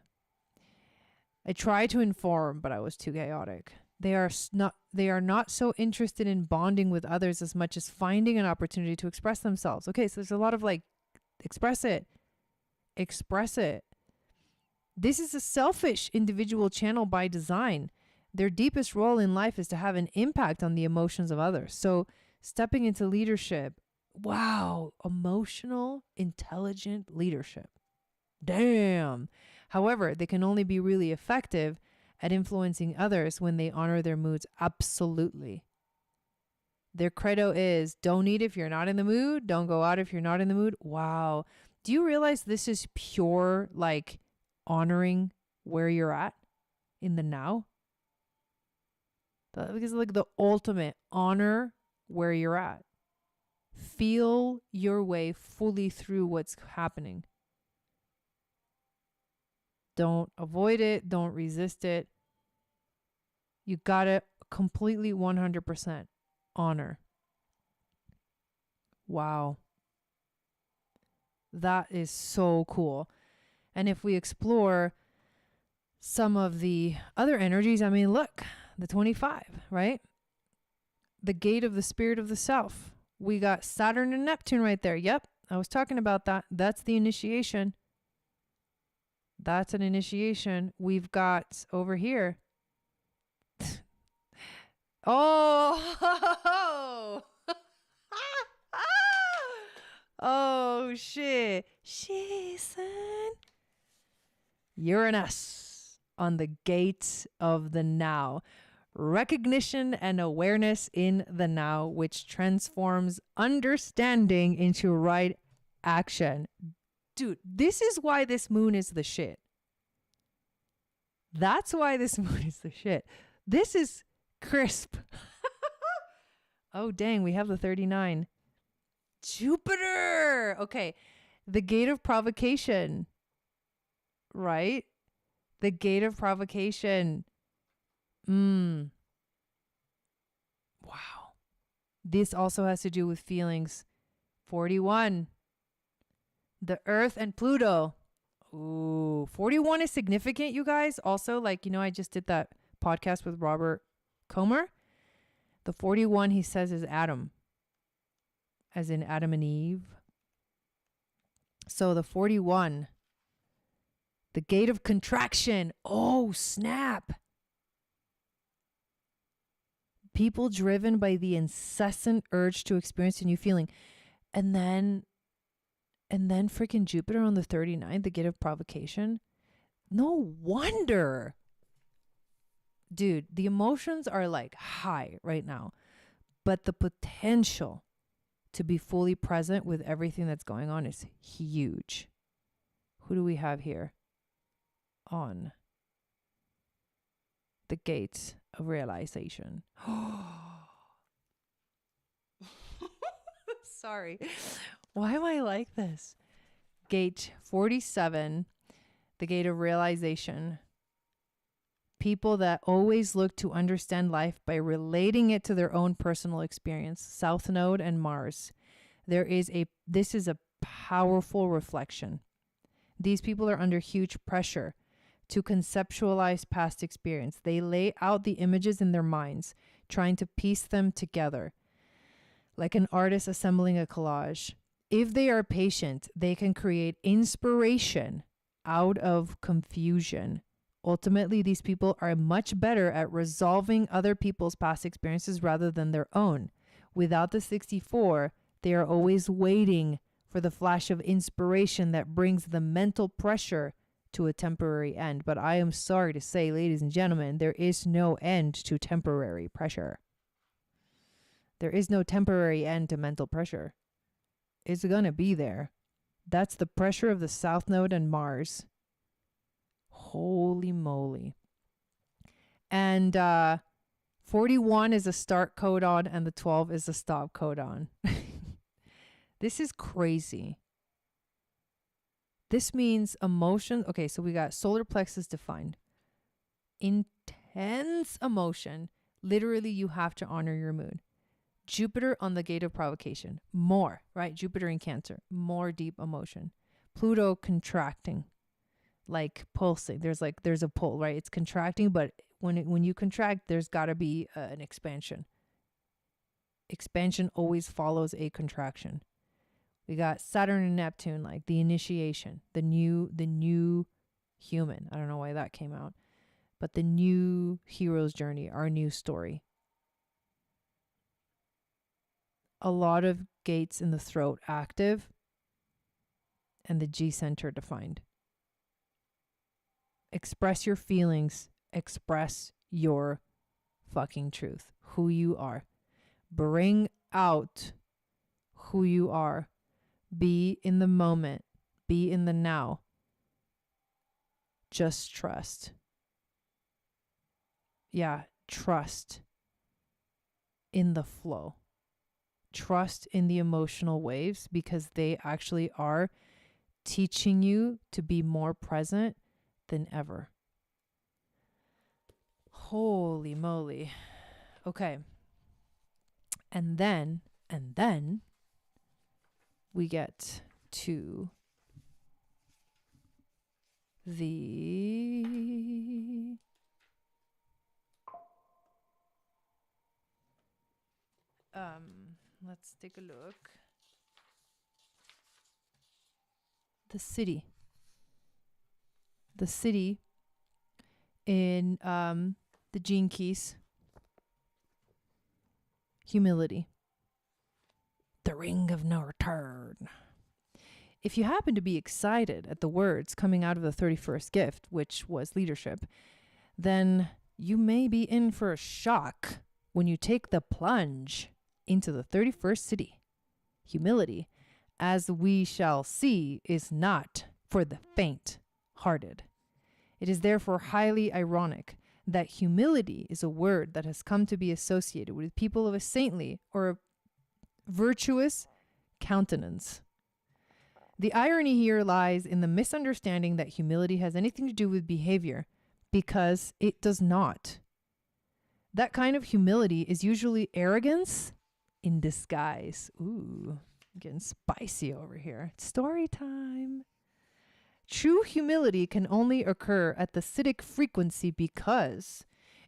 I tried to inform, but I was too chaotic. They are not so interested in bonding with others as much as finding an opportunity to express themselves. Okay, so there's a lot of like, express it. Express it. This is a selfish individual channel by design. Their deepest role in life is to have an impact on the emotions of others. So stepping into leadership, wow, emotional, intelligent leadership. Damn. However, they can only be really effective at influencing others when they honor their moods. Absolutely. Their credo is don't eat if you're not in the mood. Don't go out if you're not in the mood. Wow. Do you realize this is pure like honoring where you're at in the now? Because like the ultimate honor where you're at. Feel your way fully through what's happening. Don't avoid it. Don't resist it. You got to completely 100% honor. Wow. That is so cool. And if we explore some of the other energies, I mean, look, the 25, right? The gate of the spirit of the self. We got Saturn and Neptune right there. Yep. I was talking about that. That's the initiation. That's an initiation. We've got over here. Oh, oh shit. Shit, son. Uranus on the gate of the now. Recognition and awareness in the now, which transforms understanding into right action. Dude, this is why this moon is the shit. That's why this moon is the shit. This is crisp. Oh, dang, we have the 39. Jupiter. Okay. The gate of provocation. Right? The gate of provocation. Wow. This also has to do with feelings. 41. The Earth and Pluto. Ooh, 41 is significant, you guys. Also, like, I just did that podcast with Robert Comer. The 41, he says, is Adam, as in Adam and Eve. So the 41, the gate of contraction. Oh, snap. People driven by the incessant urge to experience a new feeling. And then freaking Jupiter on the 39, the gate of provocation. No wonder. Dude, the emotions are like high right now, but the potential to be fully present with everything that's going on is huge. Who do we have here on the gate of realization? Sorry. Why am I like this? Gate 47, the gate of realization. People that always look to understand life by relating it to their own personal experience. South Node and Mars. This is a powerful reflection. These people are under huge pressure to conceptualize past experience. They lay out the images in their minds, trying to piece them together, like an artist assembling a collage. If they are patient, they can create inspiration out of confusion. Ultimately, these people are much better at resolving other people's past experiences rather than their own. Without the 64, they are always waiting for the flash of inspiration that brings the mental pressure to a temporary end. But I am sorry to say, ladies and gentlemen, there is no end to temporary pressure. There is no temporary end to mental pressure. It's going to be there. That's the pressure of the South Node and Mars. Holy moly. And 41 is a start codon and the 12 is a stop codon. This is crazy. This means emotion. Okay, so we got solar plexus defined. Intense emotion. Literally, you have to honor your moon. Jupiter on the gate of provocation. More, right? Jupiter in Cancer. More deep emotion. Pluto contracting. Like pulsing. There's a pull, right? It's contracting, but when you contract, there's got to be an expansion. Expansion always follows a contraction. We got Saturn and Neptune, like the initiation, the new human. I don't know why that came out, but the new hero's journey, our new story. A lot of gates in the throat active and the G center defined. Express your feelings. Express your fucking truth. Who you are. Bring out who you are. Be in the moment. Be in the now. Just trust. Yeah, trust in the flow. Trust in the emotional waves because they actually are teaching you to be more present than ever. Holy moly. Okay. And then we get to the let's take a look. The city in the Gene Keys. Humility. The ring of no return. If you happen to be excited at the words coming out of the 31st gift, which was leadership, then you may be in for a shock when you take the plunge into the 31st city. Humility, as we shall see, is not for the faint-hearted. It is therefore highly ironic that humility is a word that has come to be associated with people of a saintly or virtuous countenance. The irony here lies in the misunderstanding that humility has anything to do with behavior, because it does not. That kind of humility is usually arrogance in disguise. Ooh, I'm getting spicy over here. It's story time. True humility can only occur at the Siddhic frequency because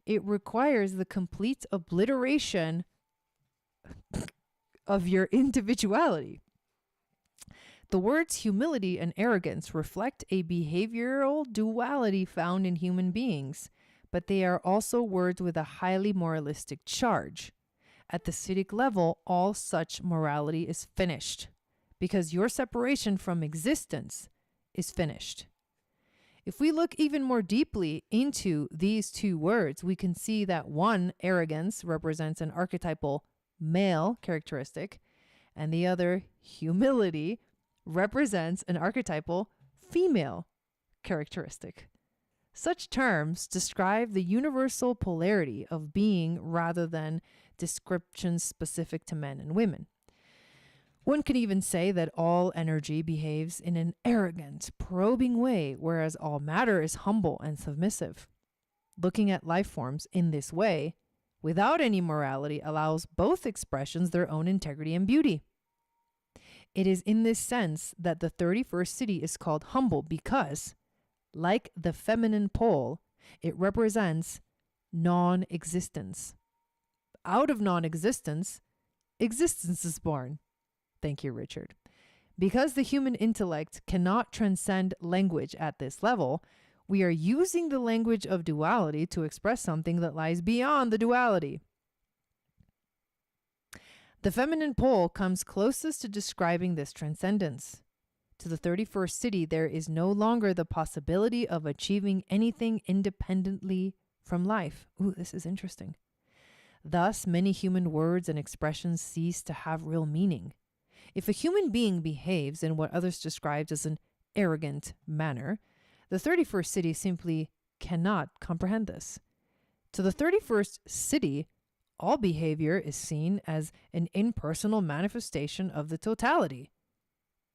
it requires the complete obliteration of your individuality. The words humility and arrogance reflect a behavioral duality found in human beings, but they are also words with a highly moralistic charge. At the Siddhic level, all such morality is finished, because your separation from existence is finished. If we look even more deeply into these two words, we can see that one, arrogance, represents an archetypal male characteristic, and the other, humility, represents an archetypal female characteristic. Such terms describe the universal polarity of being rather than descriptions specific to men and women. One could even say that all energy behaves in an arrogant, probing way, whereas all matter is humble and submissive. Looking at life forms in this way, without any morality, allows both expressions their own integrity and beauty. It is in this sense that the 31st city is called humble because, like the feminine pole, it represents non-existence. Out of non-existence, existence is born. Thank you, Richard. Because the human intellect cannot transcend language at this level, we are using the language of duality to express something that lies beyond the duality. The feminine pole comes closest to describing this transcendence. To the 31st city, there is no longer the possibility of achieving anything independently from life. Ooh, this is interesting. Thus, many human words and expressions cease to have real meaning. If a human being behaves in what others describe as an arrogant manner, the 31st city simply cannot comprehend this. To the 31st city, all behavior is seen as an impersonal manifestation of the totality,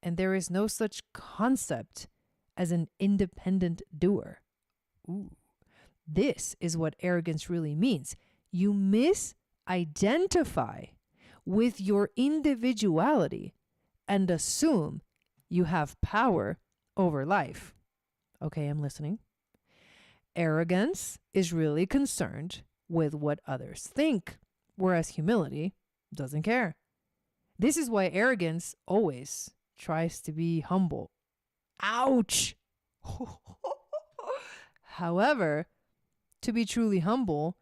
and there is no such concept as an independent doer. Ooh. This is what arrogance really means. You misidentify with your individuality and assume you have power over life. Okay, I'm listening. Arrogance is really concerned with what others think, whereas humility doesn't care. This is why arrogance always tries to be humble. Ouch! However, to be truly humble,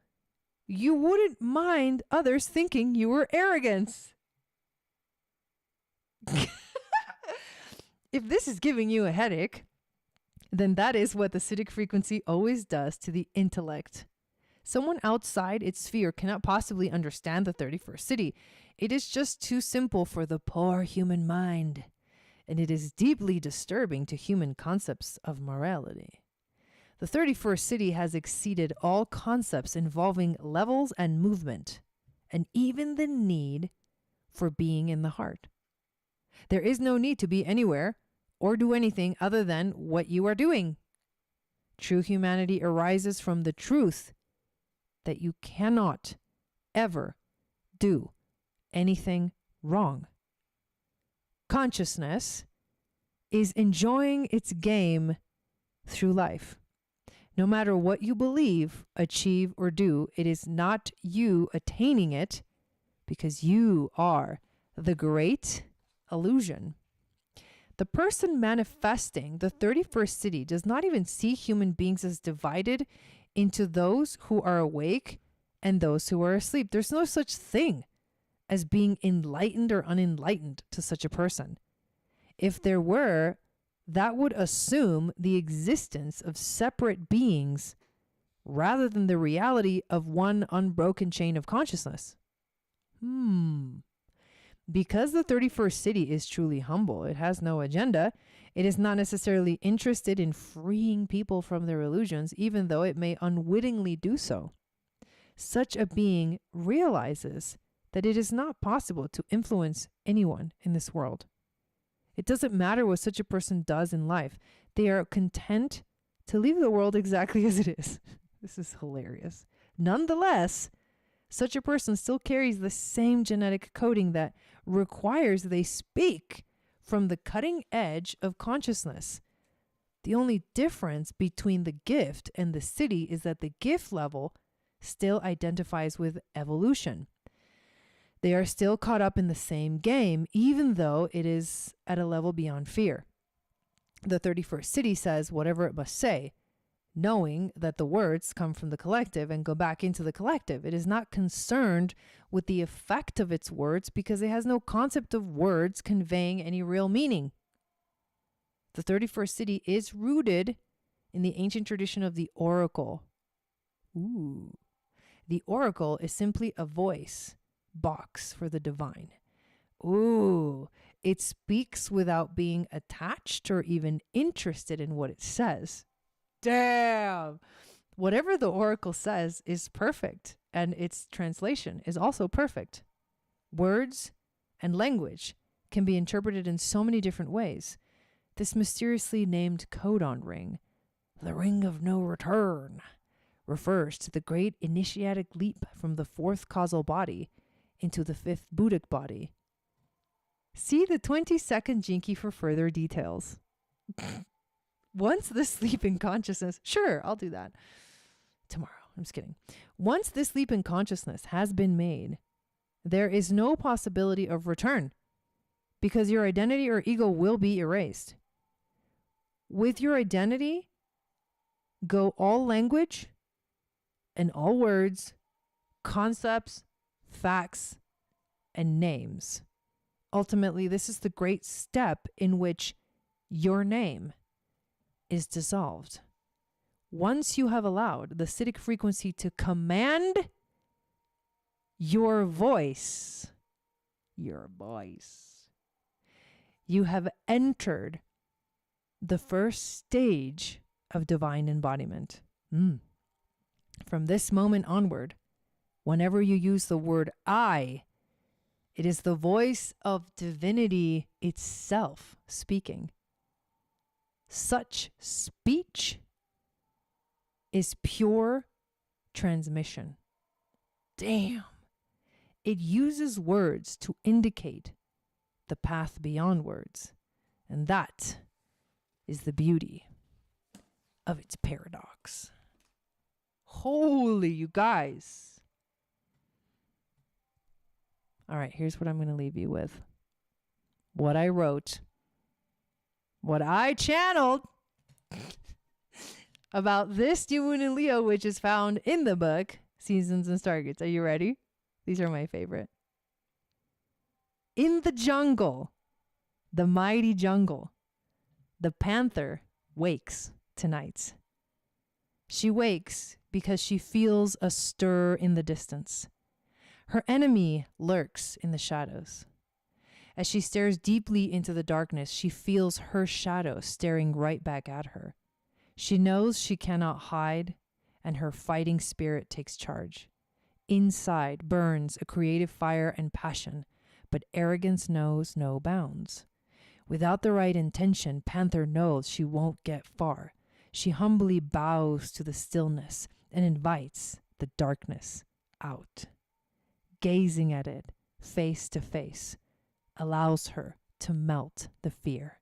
you wouldn't mind others thinking you were arrogant. If this is giving you a headache, then that is what the Siddhic frequency always does to the intellect. Someone outside its sphere cannot possibly understand the 31st city. It is just too simple for the poor human mind, and it is deeply disturbing to human concepts of morality. The 31st city has exceeded all concepts involving levels and movement, and even the need for being in the heart. There is no need to be anywhere or do anything other than what you are doing. True humanity arises from the truth that you cannot ever do anything wrong. Consciousness is enjoying its game through life. No matter what you believe, achieve, or do, it is not you attaining it, because you are the great illusion. The person manifesting the 31st city does not even see human beings as divided into those who are awake and those who are asleep. There's no such thing as being enlightened or unenlightened to such a person. If there were, that would assume the existence of separate beings rather than the reality of one unbroken chain of consciousness. Because the 31st city is truly humble, it has no agenda, it is not necessarily interested in freeing people from their illusions, even though it may unwittingly do so. Such a being realizes that it is not possible to influence anyone in this world. It doesn't matter what such a person does in life. They are content to leave the world exactly as it is. This is hilarious. Nonetheless, such a person still carries the same genetic coding that requires they speak from the cutting edge of consciousness. The only difference between the gift and the city is that the gift level still identifies with evolution. They are still caught up in the same game, even though it is at a level beyond fear. The 31st city says whatever it must say, knowing that the words come from the collective and go back into the collective. It is not concerned with the effect of its words because it has no concept of words conveying any real meaning. The 31st city is rooted in the ancient tradition of the oracle. The oracle is simply a voice box for the divine. It speaks without being attached or even interested in what it says. Damn. Whatever the oracle says is perfect, and its translation is also perfect. Words and language can be interpreted in so many different ways. This mysteriously named codon ring, the ring of no return, refers to the great initiatic leap from the fourth causal body into the fifth Buddhic body. See the 22nd Jinki for further details. Once this leap in consciousness, sure, I'll do that tomorrow. I'm just kidding. Once this leap in consciousness has been made, there is no possibility of return because your identity or ego will be erased. With your identity, go all language and all words, concepts, facts, and names. Ultimately, this is the great step in which your name is dissolved. Once you have allowed the Siddhic frequency to command your voice, you have entered the first stage of divine embodiment. From this moment onward, whenever you use the word I, it is the voice of divinity itself speaking. Such speech is pure transmission. Damn. It uses words to indicate the path beyond words. And that is the beauty of its paradox. Holy, you guys. All right, here's what I'm going to leave you with. What I wrote, what I channeled about this new moon in Leo, which is found in the book, Seasons and Stargates. Are you ready? These are my favorite. In the jungle, the mighty jungle, the panther wakes tonight. She wakes because she feels a stir in the distance. Her enemy lurks in the shadows. As she stares deeply into the darkness, she feels her shadow staring right back at her. She knows she cannot hide, and her fighting spirit takes charge. Inside burns a creative fire and passion, but arrogance knows no bounds. Without the right intention, Panther knows she won't get far. She humbly bows to the stillness and invites the darkness out. Gazing at it face to face allows her to melt the fear.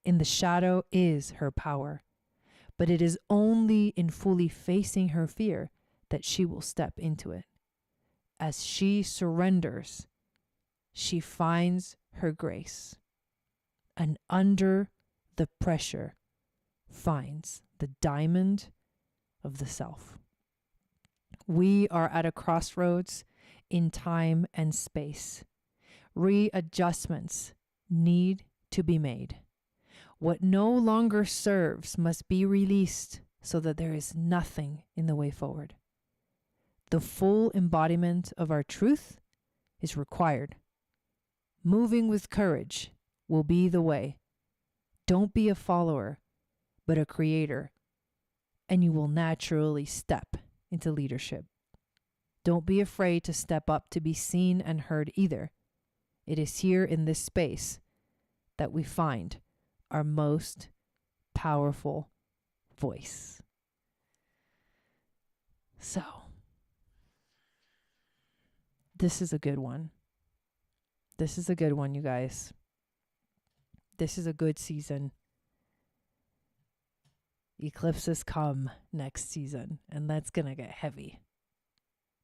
In the shadow is her power, but it is only in fully facing her fear that she will step into it. As she surrenders, she finds her grace, and under the pressure finds the diamond of the self. We are at a crossroads in time and space. Readjustments need to be made. What no longer serves must be released so that there is nothing in the way forward. The full embodiment of our truth is required. Moving with courage will be the way. Don't be a follower, but a creator, and you will naturally step into leadership. Don't be afraid to step up to be seen and heard either. It is here in this space that we find our most powerful voice. So, this is a good one. This is a good one, you guys. This is a good season. Eclipses come next season, and that's going to get heavy.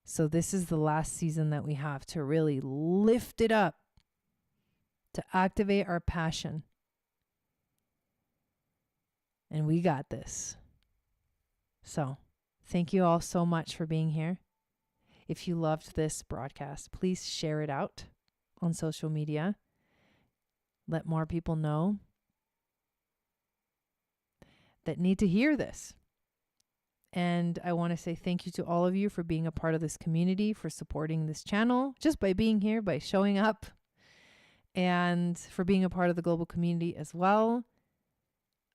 So this is the last season that we have to really lift it up, to activate our passion. And we got this. So thank you all so much for being here. If you loved this broadcast, please share it out on social media. Let more people know that need to hear this. And I want to say thank you to all of you for being a part of this community, for supporting this channel, just by being here, by showing up, and for being a part of the global community as well.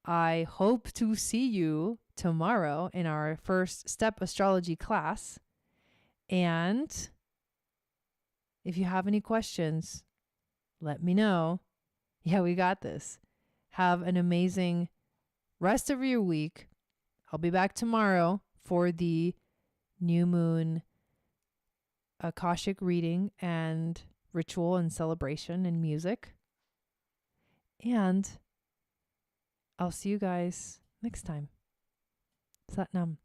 I hope to see you tomorrow in our first step astrology class. And if you have any questions, let me know. Yeah, we got this. Have an amazing rest of your week. I'll be back tomorrow for the new moon Akashic reading and ritual and celebration and music. And I'll see you guys next time. Sat Nam.